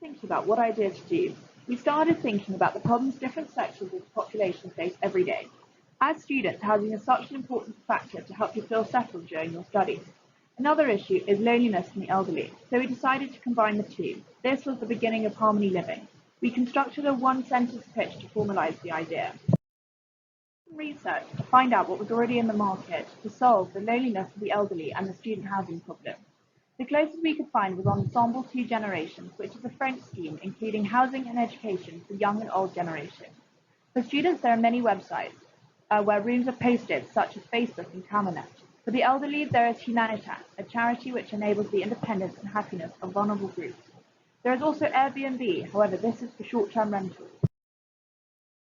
Thinking about what ideas to do, we started thinking about the problems different sections of the population face every day. As students, housing is such an important factor to help you feel settled during your studies. Another issue is loneliness in the elderly, so we decided to combine the two. This was the beginning of Harmony Living. We constructed a one-sentence pitch to formalize the idea. Research to find out what was already in the market to solve the loneliness of the elderly and the student housing problem. The closest we could find was Ensemble Two Generations, which is a French scheme including housing and education for young and old generations. For students, there are many websites where rooms are posted, such as Facebook and Camernet. For the elderly, there is Humanitas, a charity which enables the independence and happiness of vulnerable groups. There is also Airbnb, however, this is for short-term rentals.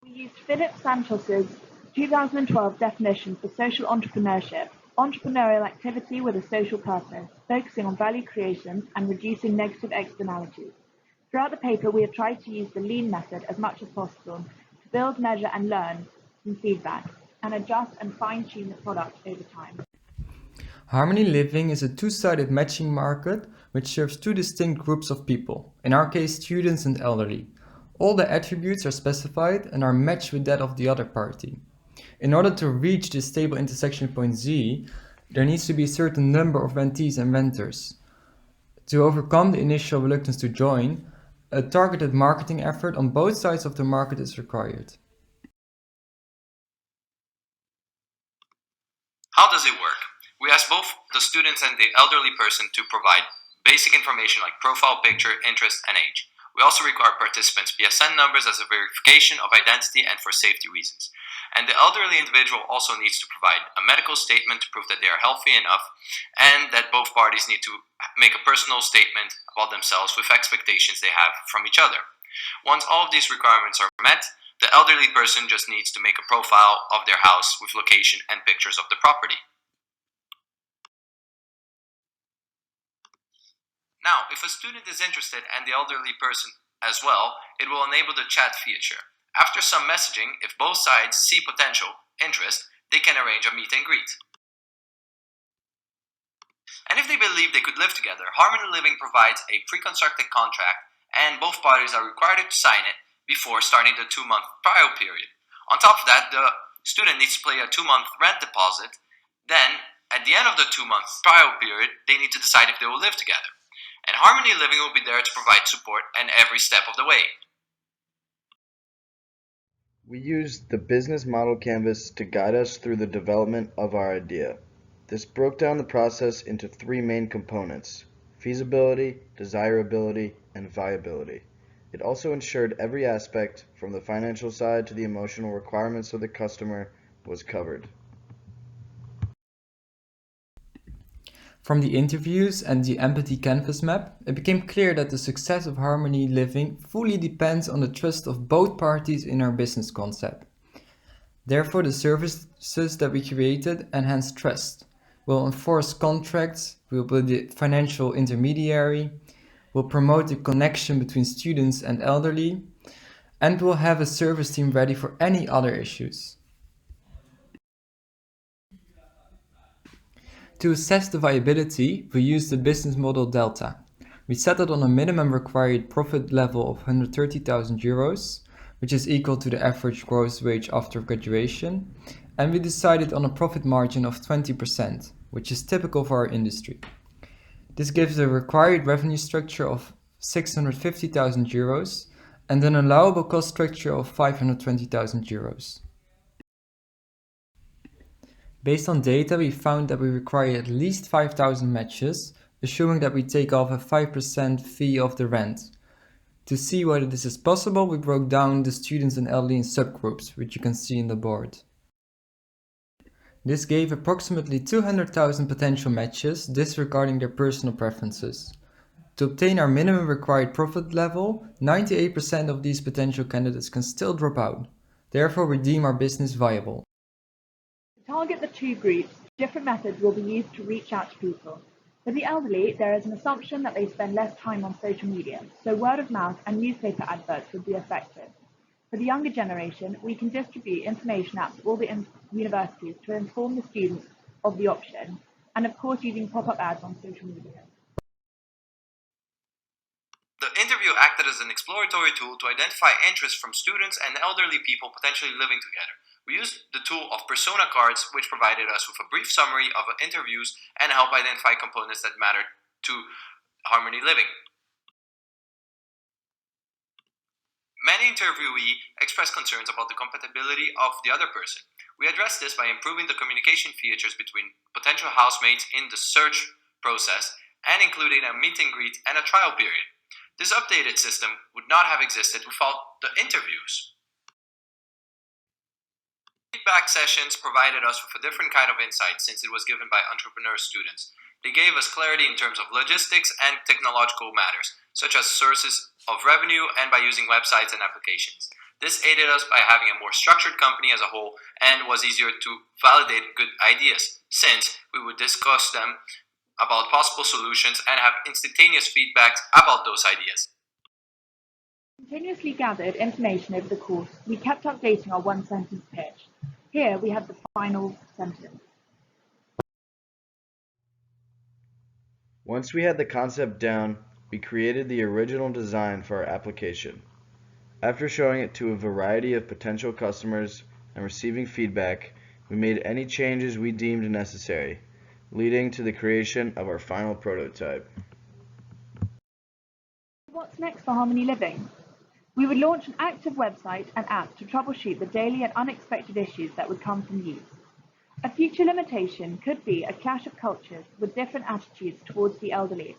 We used Philip Santos's 2012 definition for social entrepreneurship, entrepreneurial activity with a social purpose, focusing on value creation and reducing negative externalities. Throughout the paper, we have tried to use the lean method as much as possible to build, measure, and learn from feedback, and adjust and fine-tune the product over time. Harmony Living is a two-sided matching market which serves two distinct groups of people, in our case students and elderly. All the attributes are specified and are matched with that of the other party. In order to reach this stable intersection point Z, there needs to be a certain number of rentees and renters. To overcome the initial reluctance to join, a targeted marketing effort on both sides of the market is required. How does it work? We ask both the students and the elderly person to provide basic information like profile picture, interest, and age. We also require participants' PSN numbers as a verification of identity and for safety reasons. And the elderly individual also needs to provide a medical statement to prove that they are healthy enough, and that both parties need to make a personal statement about themselves with expectations they have from each other. Once all of these requirements are met, the elderly person just needs to make a profile of their house with location and pictures of the property. Now, if a student is interested and the elderly person as well, it will enable the chat feature. After some messaging, if both sides see potential interest, they can arrange a meet and greet. And if they believe they could live together, Harmony Living provides a pre-constructed contract and both parties are required to sign it before starting the 2-month trial period. On top of that, the student needs to pay a 2-month rent deposit. Then, at the end of the 2-month trial period, they need to decide if they will live together. And Harmony Living will be there to provide support in every step of the way. We used the business model canvas to guide us through the development of our idea. This broke down the process into 3 main components: feasibility, desirability, and viability. It also ensured every aspect, from the financial side to the emotional requirements of the customer, was covered. From the interviews and the empathy canvas map, it became clear that the success of Harmony Living fully depends on the trust of both parties in our business concept. Therefore, the services that we created enhance trust, will enforce contracts, will be the financial intermediary, will promote the connection between students and elderly, and will have a service team ready for any other issues. To assess the viability, we used the business model Delta. We settled on a minimum required profit level of €130,000, which is equal to the average gross wage after graduation, and we decided on a profit margin of 20%, which is typical for our industry. This gives a required revenue structure of €650,000 and an allowable cost structure of €520,000. Based on data, we found that we require at least 5,000 matches, assuming that we take off a 5% fee of the rent. To see whether this is possible, we broke down the students and elderly in subgroups, which you can see in the board. This gave approximately 200,000 potential matches, disregarding their personal preferences. To obtain our minimum required profit level, 98% of these potential candidates can still drop out. Therefore, we deem our business viable. To target the 2 groups, different methods will be used to reach out to people. For the elderly, there is an assumption that they spend less time on social media, so word of mouth and newspaper adverts would be effective. For the younger generation, we can distribute information out to all the universities to inform the students of the option, and of course using pop-up ads on social media. The interview acted as an exploratory tool to identify interest from students and elderly people potentially living together. We used the tool of persona cards, which provided us with a brief summary of interviews and help identify components that mattered to harmony living. Many interviewees expressed concerns about the compatibility of the other person. We addressed this by improving the communication features between potential housemates in the search process and including a meet and greet and a trial period. This updated system would not have existed without the interviews. Feedback sessions provided us with a different kind of insight since it was given by entrepreneur students. They gave us clarity in terms of logistics and technological matters, such as sources of revenue and by using websites and applications. This aided us by having a more structured company as a whole and was easier to validate good ideas, since we would discuss them about possible solutions and have instantaneous feedback about those ideas. Continuously gathered information over the course, we kept updating our one-sentence pitch. Here we have the final sentence. Once we had the concept down, we created the original design for our application. After showing it to a variety of potential customers and receiving feedback, we made any changes we deemed necessary, leading to the creation of our final prototype. What's next for Harmony Living? We would launch an active website and app to troubleshoot the daily and unexpected issues that would come from use. A future limitation could be a clash of cultures with different attitudes towards the elderly.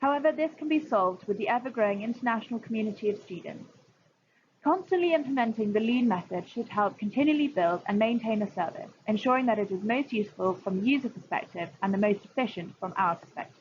However, this can be solved with the ever-growing international community of students. Constantly implementing the lean method should help continually build and maintain a service, ensuring that it is most useful from the user perspective and the most efficient from our perspective.